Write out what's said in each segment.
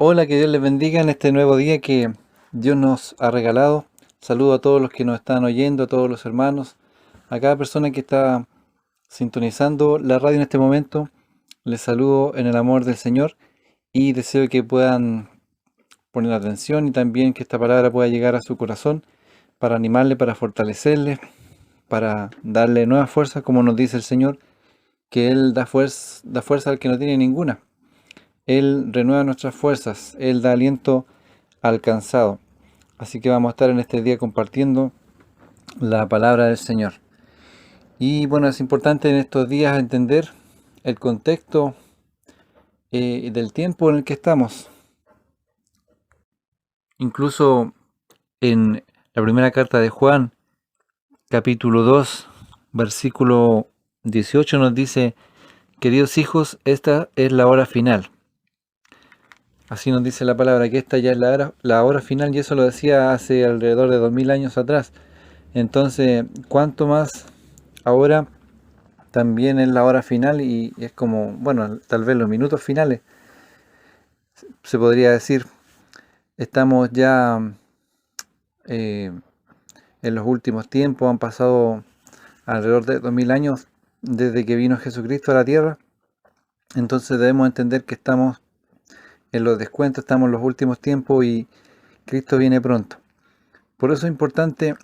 Hola, que Dios les bendiga en este nuevo día que Dios nos ha regalado. Saludo a todos los que nos están oyendo, a todos los hermanos, a cada persona que está sintonizando la radio en este momento. Les saludo en el amor del Señor y deseo que puedan poner atención y también que esta palabra pueda llegar a su corazón para animarle, para fortalecerle, para darle nuevas fuerzas, como nos dice el Señor, que Él da fuerza al que no tiene ninguna. Él renueva nuestras fuerzas, Él da aliento al cansado. Así que vamos a estar en este día compartiendo la palabra del Señor. Y bueno, es importante en estos días entender el contexto del tiempo en el que estamos. Incluso en la primera carta de Juan, capítulo 2, versículo 18 nos dice: queridos hijos, esta es la hora final. Así nos dice la palabra, que esta ya es la hora final, y eso lo decía hace alrededor de 2000 años atrás. Entonces, ¿cuánto más ahora también es la hora final? Y es como, bueno, tal vez los minutos finales, se podría decir. Estamos ya eh, en los últimos tiempos, han pasado alrededor de 2000 años desde que vino Jesucristo a la tierra. Entonces debemos entender que estamos en los descuentos, estamos en los últimos tiempos y Cristo viene pronto. Por eso es importante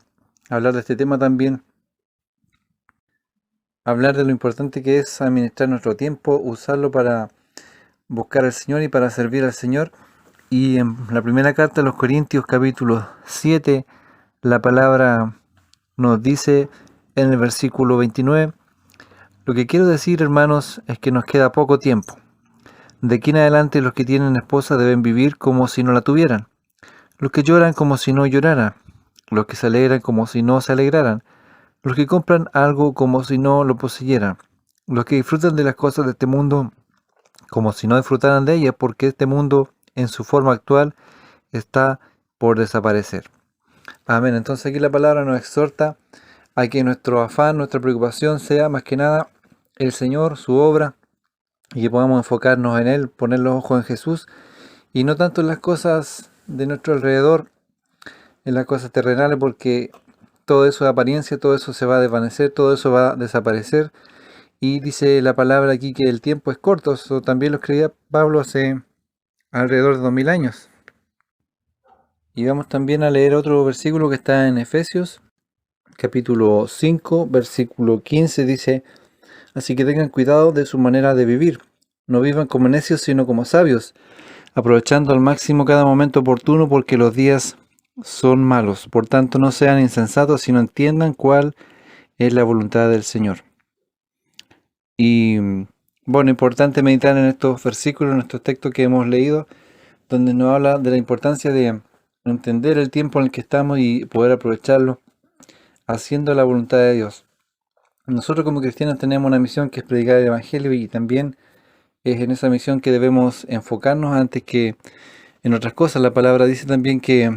hablar de este tema también, hablar de lo importante que es administrar nuestro tiempo, usarlo para buscar al Señor y para servir al Señor. Y en la primera carta de los Corintios, capítulo 7, la palabra nos dice en el versículo 29: lo que quiero decir, hermanos, es que nos queda poco tiempo. De aquí en adelante los que tienen esposa deben vivir como si no la tuvieran, los que lloran como si no lloraran, los que se alegran como si no se alegraran, los que compran algo como si no lo poseyeran, los que disfrutan de las cosas de este mundo como si no disfrutaran de ellas, porque este mundo en su forma actual está por desaparecer. Amén. Entonces aquí la palabra nos exhorta a que nuestro afán, nuestra preocupación sea más que nada el Señor, su obra, y que podamos enfocarnos en Él, poner los ojos en Jesús y no tanto en las cosas de nuestro alrededor, en las cosas terrenales, porque todo eso es apariencia, todo eso se va a desvanecer, todo eso va a desaparecer. Y dice la palabra aquí que el tiempo es corto. Eso también lo escribía Pablo hace alrededor de 2000 años. Y vamos también a leer otro versículo que está en Efesios, capítulo 5, versículo 15. Dice: así que tengan cuidado de su manera de vivir. No vivan como necios, sino como sabios, aprovechando al máximo cada momento oportuno, porque los días son malos. Por tanto, no sean insensatos, sino entiendan cuál es la voluntad del Señor. Y bueno, importante meditar en estos versículos, en estos textos que hemos leído, donde nos habla de la importancia de entender el tiempo en el que estamos y poder aprovecharlo haciendo la voluntad de Dios. Nosotros como cristianos tenemos una misión, que es predicar el Evangelio, y también es en esa misión que debemos enfocarnos antes que en otras cosas. La palabra dice también que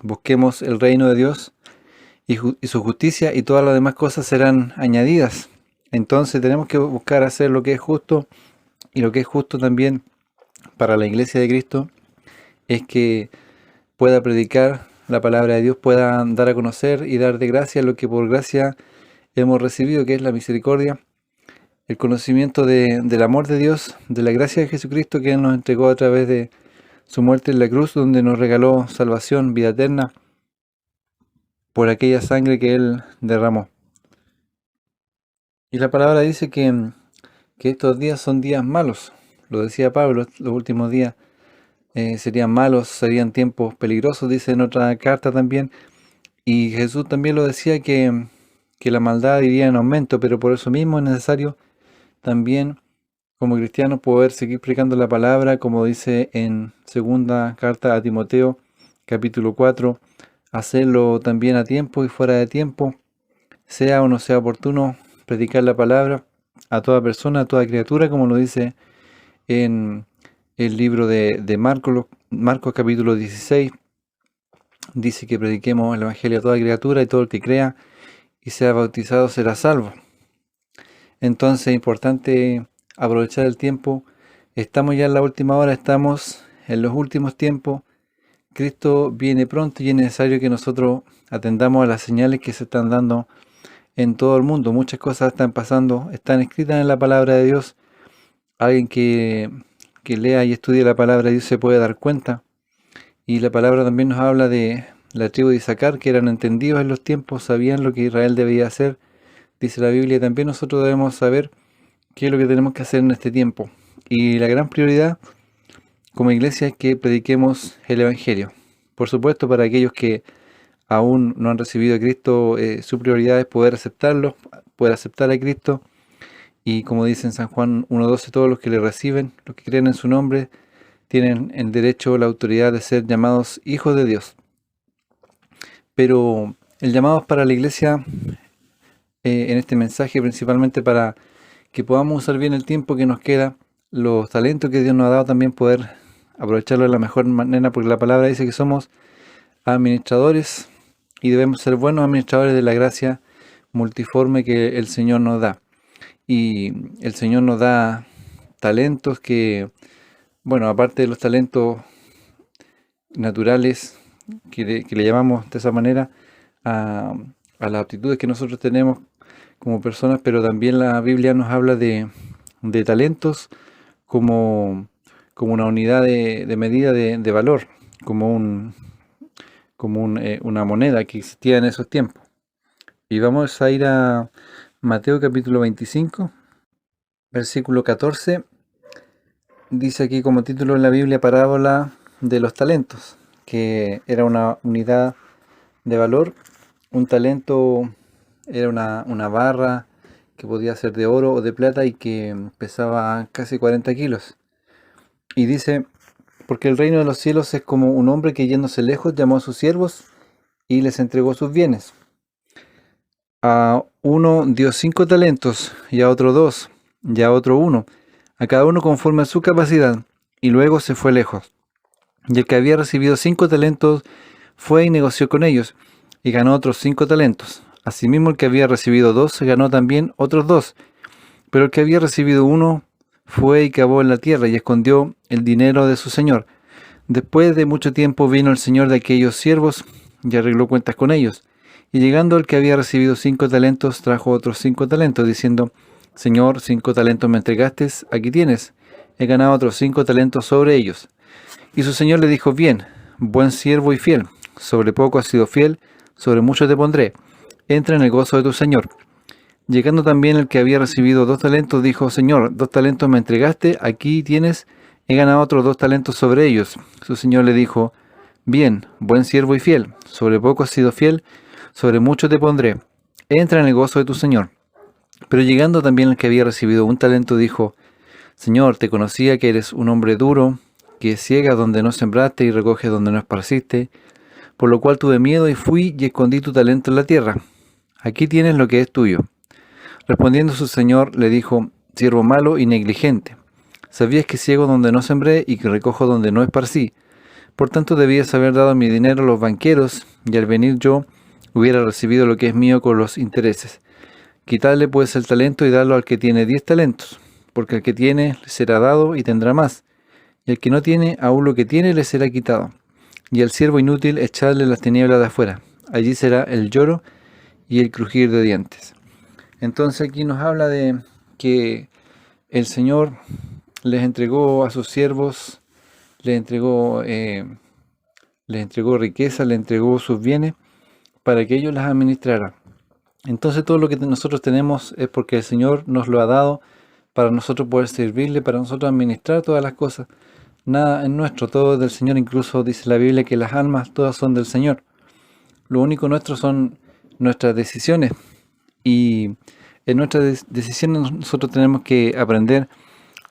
busquemos el reino de Dios y su justicia, y todas las demás cosas serán añadidas. Entonces tenemos que buscar hacer lo que es justo, y lo que es justo también para la iglesia de Cristo es que pueda predicar la palabra de Dios, pueda dar a conocer y dar de gracia lo que por gracia hemos recibido, que es la misericordia, el conocimiento del amor de Dios, de la gracia de Jesucristo que Él nos entregó a través de su muerte en la cruz, donde nos regaló salvación, vida eterna, por aquella sangre que Él derramó. Y la palabra dice que estos días son días malos. Lo decía Pablo, los últimos días serían malos, serían tiempos peligrosos, dice en otra carta también. Y Jesús también lo decía, que la maldad iría en aumento, pero por eso mismo es necesario también, como cristianos, poder seguir predicando la palabra, como dice en segunda carta a Timoteo, capítulo 4, hacerlo también a tiempo y fuera de tiempo, sea o no sea oportuno, predicar la palabra a toda persona, a toda criatura, como lo dice en el libro de Marcos, Marcos capítulo 16. Dice que prediquemos el Evangelio a toda criatura, y todo el que crea y sea bautizado será salvo. Entonces es importante aprovechar el tiempo. Estamos ya en la última hora, estamos en los últimos tiempos. Cristo viene pronto y es necesario que nosotros atendamos a las señales que se están dando en todo el mundo. Muchas cosas están pasando, están escritas en la palabra de Dios. Alguien que lea y estudie la palabra de Dios se puede dar cuenta. Y la palabra también nos habla de la tribu de Isaacar, que eran entendidos en los tiempos, sabían lo que Israel debía hacer. Dice la Biblia, también nosotros debemos saber qué es lo que tenemos que hacer en este tiempo. Y la gran prioridad como iglesia es que prediquemos el Evangelio. Por supuesto, para aquellos que aún no han recibido a Cristo, su prioridad es poder aceptarlo, poder aceptar a Cristo. Y como dice en San Juan 1:12, todos los que le reciben, los que creen en su nombre, tienen el derecho, la autoridad de ser llamados hijos de Dios. Pero el llamado es para la iglesia en este mensaje, principalmente para que podamos usar bien el tiempo que nos queda, los talentos que Dios nos ha dado, también poder aprovecharlo de la mejor manera, porque la palabra dice que somos administradores y debemos ser buenos administradores de la gracia multiforme que el Señor nos da. Y el Señor nos da talentos que, bueno, aparte de los talentos naturales, que le llamamos de esa manera a las aptitudes que nosotros tenemos como personas, pero también la Biblia nos habla de talentos como una unidad de medida de valor, como una moneda que existía en esos tiempos. Y vamos a ir a Mateo capítulo 25, versículo 14. Dice aquí como título en la Biblia, parábola de los talentos, que era una unidad de valor. Un talento era una barra que podía ser de oro o de plata y que pesaba casi 40 kilos. Y dice, porque el reino de los cielos es como un hombre que yéndose lejos llamó a sus siervos y les entregó sus bienes. A uno dio 5 talentos, y a otro 2, y a otro 1, a cada uno conforme a su capacidad, y luego se fue lejos. Y el que había recibido 5 talentos fue y negoció con ellos, y ganó otros 5 talentos. Asimismo el que había recibido 2 ganó también otros 2. Pero el que había recibido 1 fue y cavó en la tierra y escondió el dinero de su señor. Después de mucho tiempo vino el señor de aquellos siervos y arregló cuentas con ellos. Y llegando el que había recibido 5 talentos, trajo otros 5 talentos, diciendo, Señor, 5 talentos me entregaste, aquí tienes, he ganado otros 5 talentos sobre ellos. Y su señor le dijo, bien, buen siervo y fiel, sobre poco has sido fiel, sobre mucho te pondré, entra en el gozo de tu señor. Llegando también el que había recibido 2 talentos, dijo, Señor, 2 talentos me entregaste, aquí tienes, he ganado otros 2 talentos sobre ellos. Su señor le dijo, bien, buen siervo y fiel, sobre poco has sido fiel, sobre mucho te pondré, entra en el gozo de tu señor. Pero llegando también el que había recibido 1 talento, dijo, Señor, te conocía que eres un hombre duro, que ciegas donde no sembraste y recoges donde no esparciste, por lo cual tuve miedo y fui y escondí tu talento en la tierra. Aquí tienes lo que es tuyo. Respondiendo su señor le dijo, siervo malo y negligente, sabías que ciego donde no sembré y que recojo donde no esparcí. Por tanto debías haber dado mi dinero a los banqueros, y al venir yo hubiera recibido lo que es mío con los intereses. Quitarle pues el talento y darlo al que tiene 10 talentos, porque al que tiene le será dado y tendrá más, y al que no tiene, aún lo que tiene le será quitado. Y al siervo inútil echarle las tinieblas de afuera, allí será el lloro y el crujir de dientes. Entonces aquí nos habla de que el Señor les entregó a sus siervos, les entregó riqueza, les entregó sus bienes para que ellos las administraran. Entonces todo lo que nosotros tenemos es porque el Señor nos lo ha dado para nosotros poder servirle, para nosotros administrar todas las cosas. Nada es nuestro, todo es del Señor. Incluso dice la Biblia que las almas todas son del Señor. Lo único nuestro son nuestras decisiones. Y en nuestras decisiones nosotros tenemos que aprender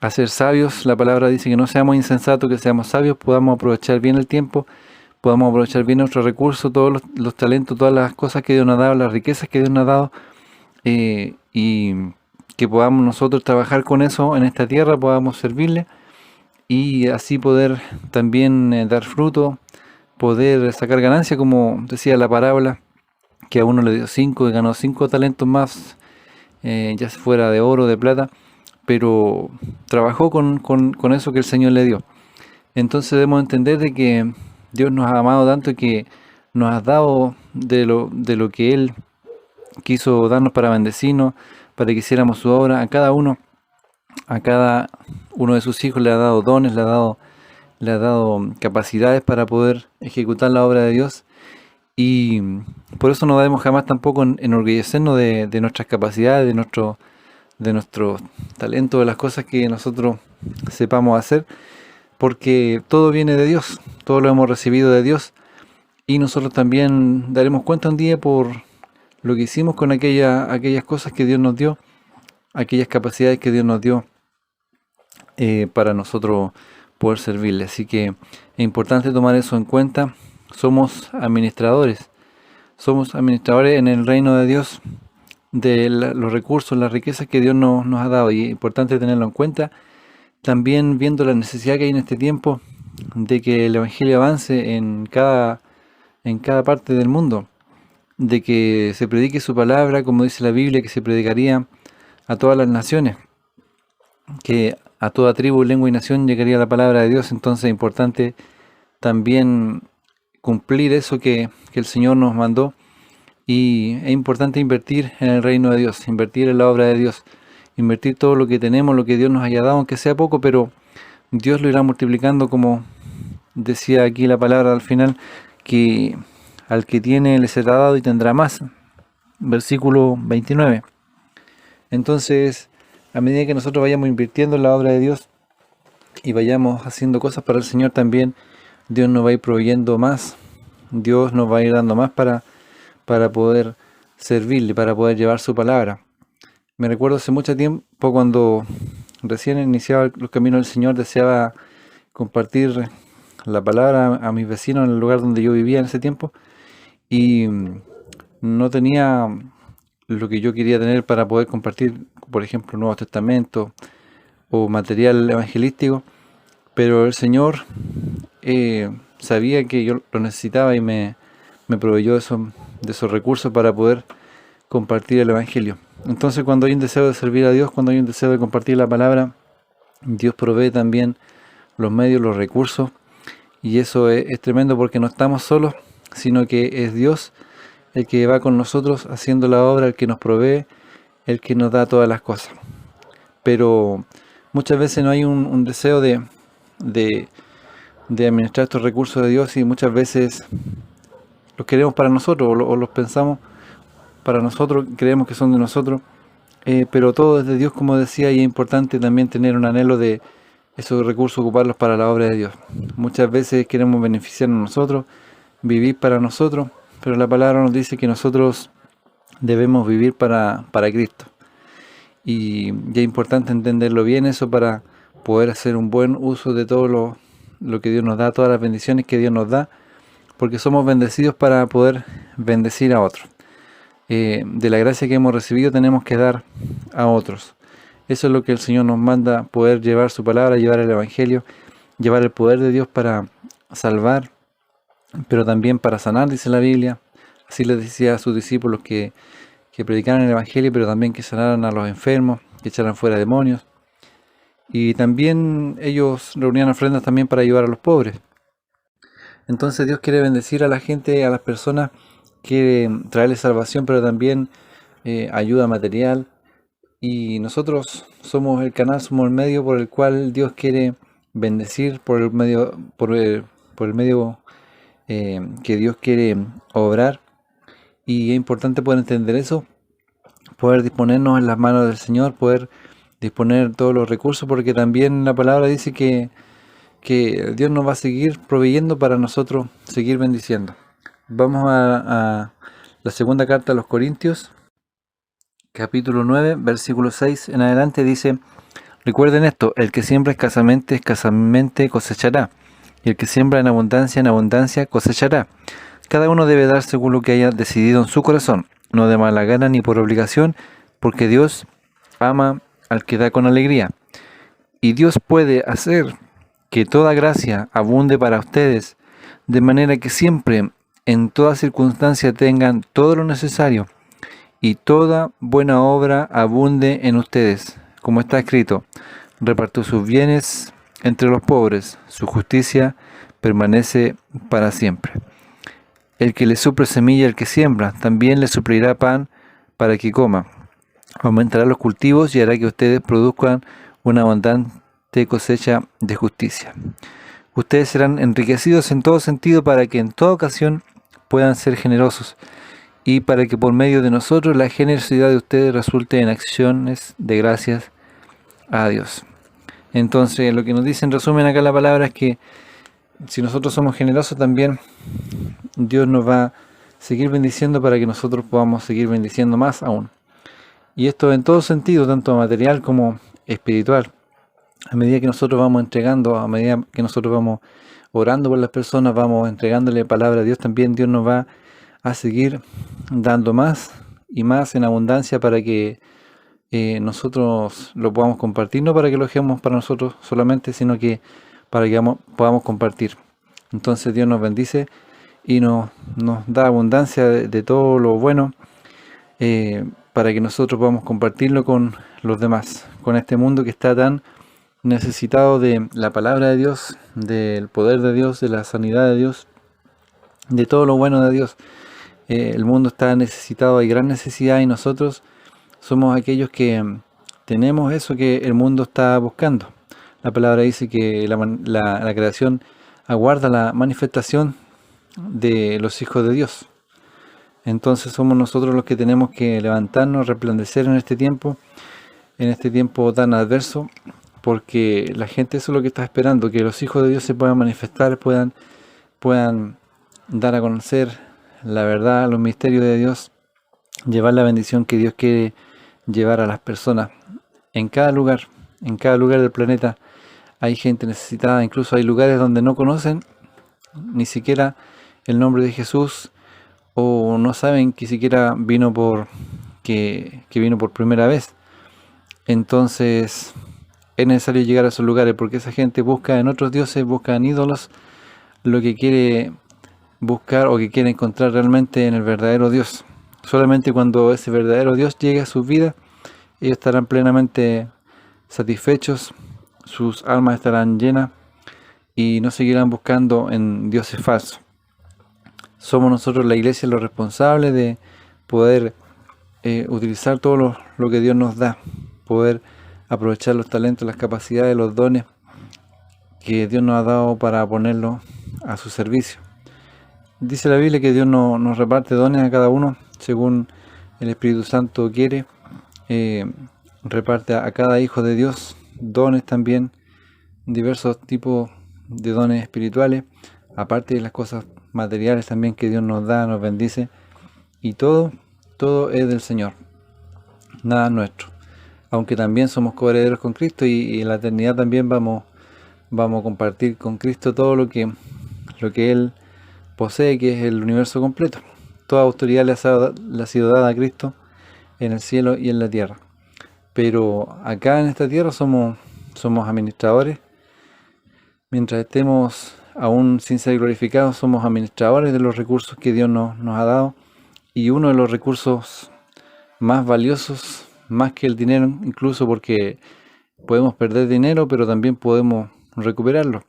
a ser sabios. La palabra dice que no seamos insensatos, que seamos sabios, podamos aprovechar bien el tiempo, podamos aprovechar bien nuestros recursos, todos los talentos, todas las cosas que Dios nos ha dado, las riquezas que Dios nos ha dado, y que podamos nosotros trabajar con eso en esta tierra, podamos servirle y así poder también dar fruto, poder sacar ganancia, como decía la parábola, que a uno le dio 5 y ganó 5 talentos más, ya fuera de oro, de plata, pero trabajó con eso que el Señor le dio. Entonces debemos entender de que Dios nos ha amado tanto que nos ha dado de lo que Él quiso darnos para bendecirnos, para que hiciéramos su obra. A cada uno de sus hijos le ha dado dones, le ha dado capacidades para poder ejecutar la obra de Dios. Y por eso no debemos jamás tampoco enorgullecernos de nuestras capacidades, de nuestro talento, de las cosas que nosotros sepamos hacer, porque todo viene de Dios, todo lo hemos recibido de Dios, y nosotros también daremos cuenta un día por lo que hicimos con aquellas cosas que Dios nos dio, aquellas capacidades que Dios nos dio para nosotros poder servirle. Así que es importante tomar eso en cuenta. Somos administradores en el reino de Dios, de los recursos, las riquezas que Dios nos ha dado, y es importante tenerlo en cuenta. También viendo la necesidad que hay en este tiempo de que el Evangelio avance en cada parte del mundo, de que se predique su palabra, como dice la Biblia, que se predicaría a todas las naciones, que a toda tribu, lengua y nación llegaría la palabra de Dios. Entonces es importante también cumplir eso que el Señor nos mandó, y es importante invertir en el reino de Dios, invertir en la obra de Dios, invertir todo lo que tenemos, lo que Dios nos haya dado, aunque sea poco, pero Dios lo irá multiplicando, como decía aquí la palabra al final, que al que tiene le será dado y tendrá más. Versículo 29. Entonces, a medida que nosotros vayamos invirtiendo en la obra de Dios y vayamos haciendo cosas para el Señor, también Dios nos va a ir proveyendo más, Dios nos va a ir dando más para poder servirle, para poder llevar su palabra. Me recuerdo hace mucho tiempo, cuando recién iniciaba los caminos del Señor, deseaba compartir la palabra a mis vecinos en el lugar donde yo vivía en ese tiempo, y no tenía lo que yo quería tener para poder compartir, por ejemplo, Nuevos Testamentos o material evangelístico, pero el Señor sabía que yo lo necesitaba y me proveyó de esos recursos para poder compartir el Evangelio. Entonces, cuando hay un deseo de servir a Dios, cuando hay un deseo de compartir la palabra, Dios provee también los medios, los recursos, y eso es tremendo, porque no estamos solos, sino que es Dios el que va con nosotros haciendo la obra, el que nos provee, el que nos da todas las cosas. Pero muchas veces no hay un deseo de administrar estos recursos de Dios, y muchas veces los queremos para nosotros, o los pensamos para nosotros, creemos que son de nosotros, pero todo es de Dios, como decía, y es importante también tener un anhelo de esos recursos, ocuparlos para la obra de Dios. Muchas veces queremos beneficiarnos nosotros, vivir para nosotros, pero la palabra nos dice que nosotros debemos vivir para Cristo. Y ya es importante entenderlo bien eso, para poder hacer un buen uso de todo lo que Dios nos da, todas las bendiciones que Dios nos da, porque somos bendecidos para poder bendecir a otros. De la gracia que hemos recibido tenemos que dar a otros. Eso es lo que el Señor nos manda, poder llevar su palabra, llevar el Evangelio, llevar el poder de Dios para salvar, pero también para sanar, dice la Biblia. Así les decía a sus discípulos que predicaran el Evangelio, pero también que sanaran a los enfermos, que echaran fuera demonios. Y también ellos reunían ofrendas también para ayudar a los pobres. Entonces Dios quiere bendecir a la gente, a las personas, quiere traerles salvación, pero también ayuda material. Y nosotros somos el canal, somos el medio por el cual Dios quiere bendecir, por el medio que Dios quiere obrar. Y es importante poder entender eso, poder disponernos en las manos del Señor, poder disponer todos los recursos, porque también la palabra dice que Dios nos va a seguir proveyendo para nosotros seguir bendiciendo. Vamos a la segunda carta a los Corintios, capítulo 9, versículo 6 en adelante, dice: recuerden esto, el que siembra escasamente cosechará, y el que siembra en abundancia cosechará. Cada uno debe dar según lo que haya decidido en su corazón, no de mala gana ni por obligación, porque Dios ama al que da con alegría. Y Dios puede hacer que toda gracia abunde para ustedes, de manera que siempre, en toda circunstancia, tengan todo lo necesario, y toda buena obra abunde en ustedes, como está escrito: repartió sus bienes entre los pobres. Su justicia permanece para siempre. El que le suple semilla al que siembra, también le suplirá pan para que coma. Aumentará los cultivos y hará que ustedes produzcan una abundante cosecha de justicia. Ustedes serán enriquecidos en todo sentido para que en toda ocasión puedan ser generosos y para que por medio de nosotros la generosidad de ustedes resulte en acciones de gracias a Dios. Entonces, lo que nos dice en resumen acá la palabra es que si nosotros somos generosos también, Dios nos va a seguir bendiciendo para que nosotros podamos seguir bendiciendo más aún. Y esto en todo sentido, tanto material como espiritual. A medida que nosotros vamos entregando, a medida que nosotros vamos orando por las personas, vamos entregándole palabra a Dios, también Dios nos va a seguir dando más y más en abundancia para que nosotros lo podamos compartir, no para que lo dejemos para nosotros solamente, sino que para que podamos compartir. Entonces Dios nos bendice y nos da abundancia de todo lo bueno para que nosotros podamos compartirlo con los demás, con este mundo que está tan necesitado de la palabra de Dios, del poder de Dios, de la sanidad de Dios, de todo lo bueno de Dios. El mundo está necesitado, hay gran necesidad y nosotros somos aquellos que tenemos eso que el mundo está buscando. La palabra dice que la creación aguarda la manifestación de los hijos de Dios. Entonces somos nosotros los que tenemos que levantarnos, resplandecer en este tiempo tan adverso, porque la gente eso es lo que está esperando, que los hijos de Dios se puedan manifestar, puedan dar a conocer la verdad, los misterios de Dios, llevar la bendición que Dios quiere llevar a las personas. En cada lugar del planeta hay gente necesitada, incluso hay lugares donde no conocen ni siquiera el nombre de Jesús, o no saben que siquiera vino por primera vez. Entonces es necesario llegar a esos lugares, porque esa gente busca en otros dioses, busca en ídolos lo que quiere buscar o que quiere encontrar realmente en el verdadero Dios. Solamente cuando ese verdadero Dios llegue a sus vidas, ellos estarán plenamente satisfechos, sus almas estarán llenas y no seguirán buscando en dioses falsos. Somos nosotros, la iglesia, los responsables de poder utilizar todo lo que Dios nos da, poder aprovechar los talentos, las capacidades, los dones que Dios nos ha dado para ponerlos a su servicio. Dice la Biblia que Dios nos reparte dones a cada uno según el Espíritu Santo quiere. Reparte a cada hijo de Dios dones también, diversos tipos de dones espirituales, aparte de las cosas materiales también que Dios nos da, nos bendice, y todo es del Señor, nada nuestro. Aunque también somos coherederos con Cristo y en la eternidad también vamos a compartir con Cristo todo lo que Él posee, que es el universo completo. Toda autoridad le ha sido dada a Cristo en el cielo y en la tierra. Pero acá en esta tierra somos administradores. Mientras estemos aún sin ser glorificados, somos administradores de los recursos que Dios nos ha dado. Y uno de los recursos más valiosos, más que el dinero, incluso porque podemos perder dinero, pero también podemos recuperarlo.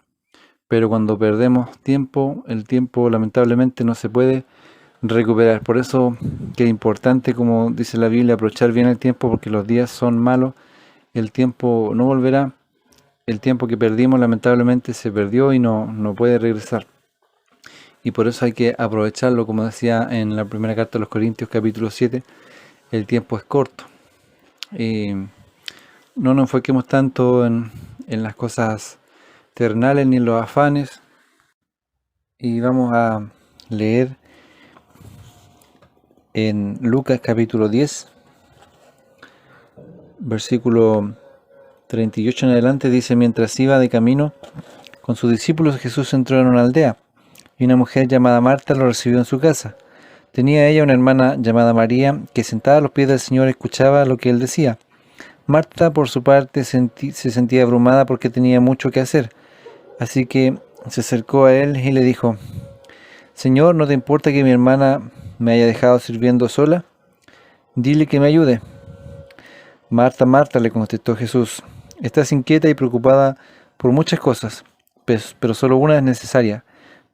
Pero cuando perdemos tiempo, el tiempo lamentablemente no se puede recuperar. Por eso que es importante, como dice la Biblia, aprovechar bien el tiempo, porque los días son malos, el tiempo no volverá. El tiempo que perdimos lamentablemente se perdió y no puede regresar. Y por eso hay que aprovecharlo, como decía en la primera carta de los Corintios, capítulo 7, el tiempo es corto. No nos enfoquemos tanto en las cosas terrenales ni en los afanes. Y vamos a leer en Lucas capítulo 10, versículo 38 en adelante, dice: mientras iba de camino con sus discípulos, Jesús entró en una aldea, y una mujer llamada Marta lo recibió en su casa. Tenía ella una hermana llamada María, que sentada a los pies del Señor escuchaba lo que él decía. Marta, por su parte, se sentía abrumada porque tenía mucho que hacer, así que se acercó a él y le dijo: Señor, ¿no te importa que mi hermana me haya dejado sirviendo sola? Dile que me ayude. Marta, Marta, le contestó Jesús, estás inquieta y preocupada por muchas cosas, pero solo una es necesaria.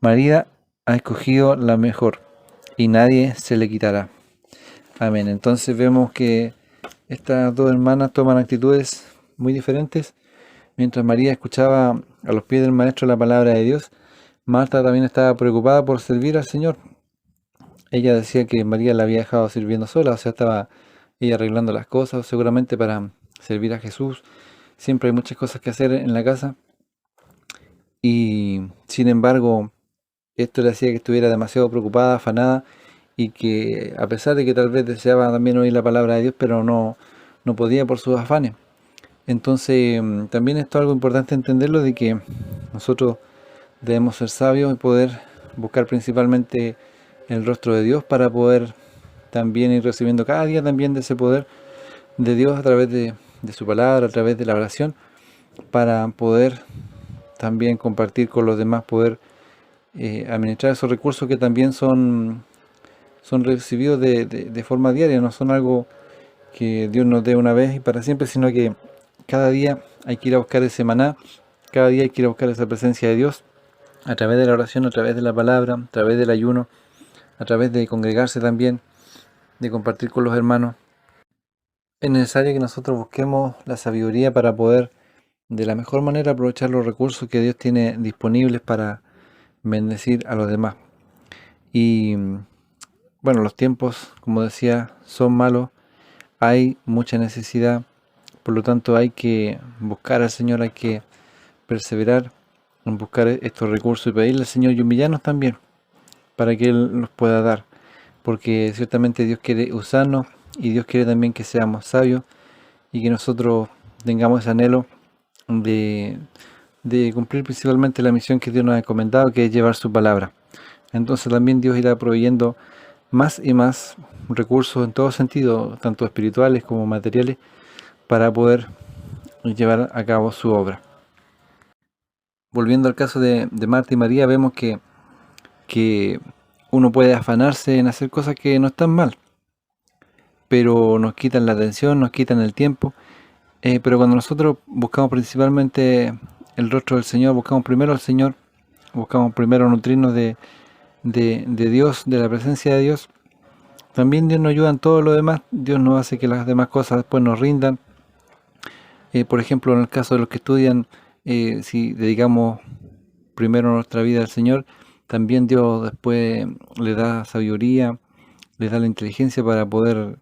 María ha escogido la mejor y nadie se le quitará. Amén. Entonces vemos que estas dos hermanas toman actitudes muy diferentes. Mientras María escuchaba a los pies del Maestro la palabra de Dios, Marta también estaba preocupada por servir al Señor. Ella decía que María la había dejado sirviendo sola, o sea, estaba ella arreglando las cosas, seguramente para servir a Jesús. Siempre hay muchas cosas que hacer en la casa y sin embargo esto le hacía que estuviera demasiado preocupada, afanada y que a pesar de que tal vez deseaba también oír la palabra de Dios, pero no podía por sus afanes. Entonces también esto es algo importante entenderlo de que nosotros debemos ser sabios y poder buscar principalmente el rostro de Dios para poder también ir recibiendo cada día también de ese poder de Dios a través de su palabra, a través de la oración, para poder también compartir con los demás, poder administrar esos recursos que también son recibidos de forma diaria, no son algo que Dios nos dé una vez y para siempre, sino que cada día hay que ir a buscar ese maná, cada día hay que ir a buscar esa presencia de Dios a través de la oración, a través de la palabra, a través del ayuno, a través de congregarse también, de compartir con los hermanos. Es necesario que nosotros busquemos la sabiduría para poder de la mejor manera aprovechar los recursos que Dios tiene disponibles para bendecir a los demás. Y bueno, los tiempos, como decía, son malos, hay mucha necesidad, por lo tanto hay que buscar al Señor, hay que perseverar en buscar estos recursos y pedirle al Señor y humillarnos también para que Él nos pueda dar, porque ciertamente Dios quiere usarnos y Dios quiere también que seamos sabios y que nosotros tengamos ese anhelo de, de cumplir principalmente la misión que Dios nos ha encomendado, que es llevar su palabra. Entonces también Dios irá proveyendo más y más recursos en todo sentido, tanto espirituales como materiales, para poder llevar a cabo su obra. Volviendo al caso de Marta y María, vemos que uno puede afanarse en hacer cosas que no están mal, pero nos quitan la atención, nos quitan el tiempo. Pero cuando nosotros buscamos principalmente el rostro del Señor, buscamos primero al Señor, buscamos primero nutrirnos de Dios, de la presencia de Dios, también Dios nos ayuda en todo lo demás. Dios nos hace que las demás cosas después nos rindan. Por ejemplo, en el caso de los que estudian, si dedicamos primero nuestra vida al Señor, también Dios después le da sabiduría, le da la inteligencia para poder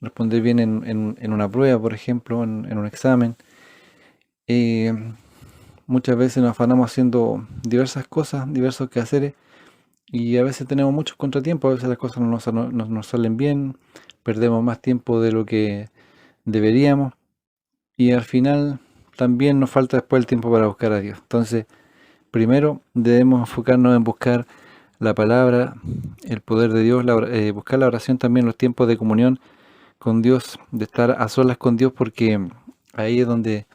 responder bien en una prueba, por ejemplo, en un examen. Muchas veces nos afanamos haciendo diversas cosas, diversos quehaceres, y a veces tenemos muchos contratiempos, a veces las cosas no nos salen bien, perdemos más tiempo de lo que deberíamos, y al final también nos falta después el tiempo para buscar a Dios. Entonces, primero debemos enfocarnos en buscar la palabra, el poder de Dios, buscar la oración también, los tiempos de comunión con Dios, de estar a solas con Dios, porque ahí es donde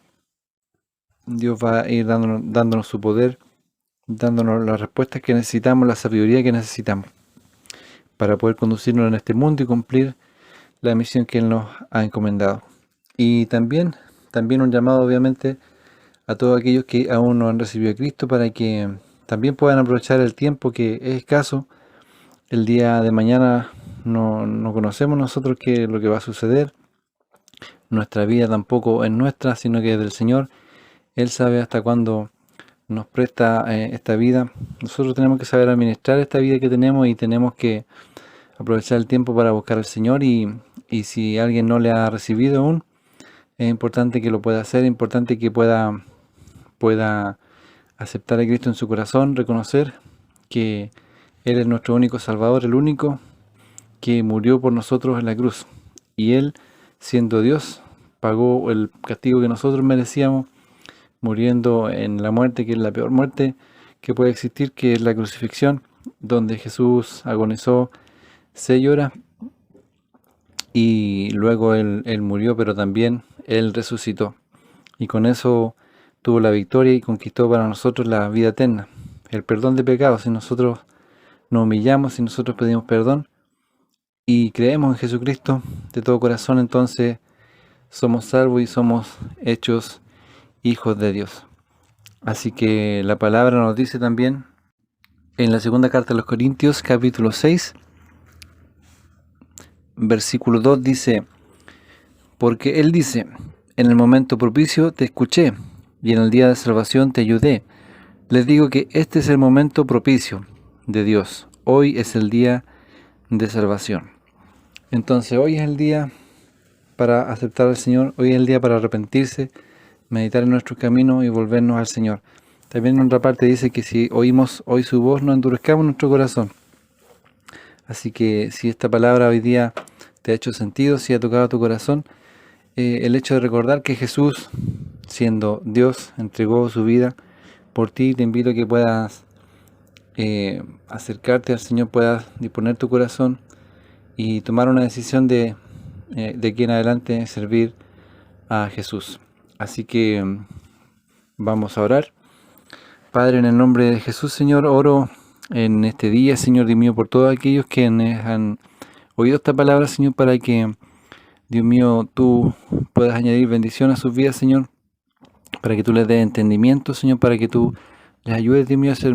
Dios va a ir dándonos su poder, dándonos las respuestas que necesitamos, la sabiduría que necesitamos para poder conducirnos en este mundo y cumplir la misión que Él nos ha encomendado. Y también un llamado obviamente a todos aquellos que aún no han recibido a Cristo para que también puedan aprovechar el tiempo que es escaso. El día de mañana no conocemos nosotros qué es lo que va a suceder. Nuestra vida tampoco es nuestra, sino que es del Señor. Él sabe hasta cuándo nos presta esta vida. Nosotros tenemos que saber administrar esta vida que tenemos y tenemos que aprovechar el tiempo para buscar al Señor y si alguien no le ha recibido aún, es importante que lo pueda hacer, es importante que pueda aceptar a Cristo en su corazón, reconocer que Él es nuestro único Salvador, el único que murió por nosotros en la cruz. Y Él, siendo Dios, pagó el castigo que nosotros merecíamos, muriendo en la muerte, que es la peor muerte que puede existir, que es la crucifixión, donde Jesús agonizó 6 horas y luego él murió, pero también Él resucitó. Y con eso tuvo la victoria y conquistó para nosotros la vida eterna, el perdón de pecados. Si nosotros nos humillamos, si nosotros pedimos perdón y creemos en Jesucristo de todo corazón, entonces somos salvos y somos hechos hijos de Dios. Así que la palabra nos dice también en la segunda carta a los Corintios, capítulo 6, versículo 2 dice, porque Él dice, en el momento propicio te escuché, y en el día de salvación te ayudé. Les digo que este es el momento propicio de Dios. Hoy es el día de salvación. Entonces hoy es el día para aceptar al Señor, hoy es el día para arrepentirse, meditar en nuestro camino y volvernos al Señor. También en otra parte dice que si oímos hoy su voz, no endurezcamos nuestro corazón. Así que si esta palabra hoy día te ha hecho sentido, si ha tocado tu corazón, el hecho de recordar que Jesús, siendo Dios, entregó su vida por ti, te invito a que puedas acercarte al Señor, puedas disponer tu corazón y tomar una decisión de aquí en adelante servir a Jesús. Así que vamos a orar. Padre, en el nombre de Jesús, Señor, oro en este día, Señor Dios mío, por todos aquellos que han oído esta palabra, Señor, para que, Dios mío, tú puedas añadir bendición a sus vidas, Señor, para que tú les des entendimiento, Señor, para que tú les ayudes, Dios mío, a ser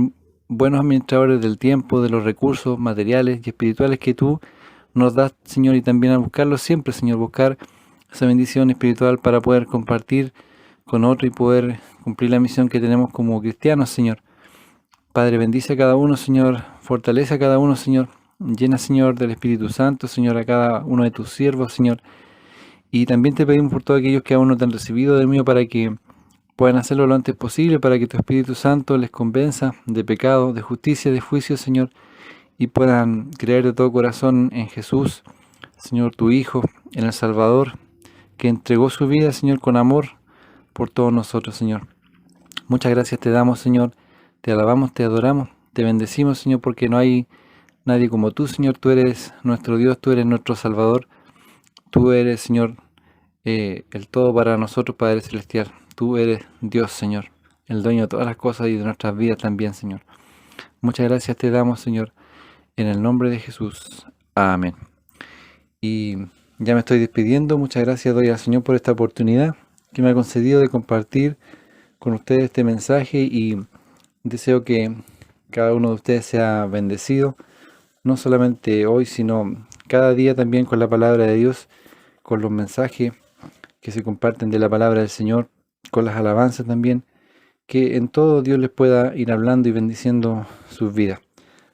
buenos administradores del tiempo, de los recursos materiales y espirituales que tú nos das, Señor, y también a buscarlos siempre, Señor, buscar esa bendición espiritual para poder compartir con otro y poder cumplir la misión que tenemos como cristianos, Señor. Padre, bendice a cada uno, Señor, fortalece a cada uno, Señor, llena, Señor, del Espíritu Santo, Señor, a cada uno de tus siervos, Señor, y también te pedimos por todos aquellos que aún no te han recibido de mí para que puedan hacerlo lo antes posible, para que tu Espíritu Santo les convenza de pecado, de justicia, de juicio, Señor, y puedan creer de todo corazón en Jesús, Señor, tu Hijo, en el Salvador, que entregó su vida, Señor, con amor por todos nosotros, Señor. Muchas gracias te damos, Señor, te alabamos, te adoramos, te bendecimos, Señor, porque no hay nadie como tú, Señor. Tú eres nuestro Dios, tú eres nuestro Salvador, tú eres, Señor, el todo para nosotros, Padre Celestial. Tú eres Dios, Señor, el dueño de todas las cosas y de nuestras vidas también, Señor. Muchas gracias te damos, Señor, en el nombre de Jesús. Amén. Y ya me estoy despidiendo. Muchas gracias doy al Señor por esta oportunidad que me ha concedido de compartir con ustedes este mensaje, y deseo que cada uno de ustedes sea bendecido, no solamente hoy, sino cada día también con la palabra de Dios, con los mensajes que se comparten de la palabra del Señor, con las alabanzas también, que en todo Dios les pueda ir hablando y bendiciendo sus vidas.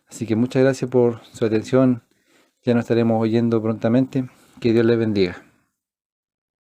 Así que muchas gracias por su atención, ya nos estaremos oyendo prontamente, que Dios les bendiga.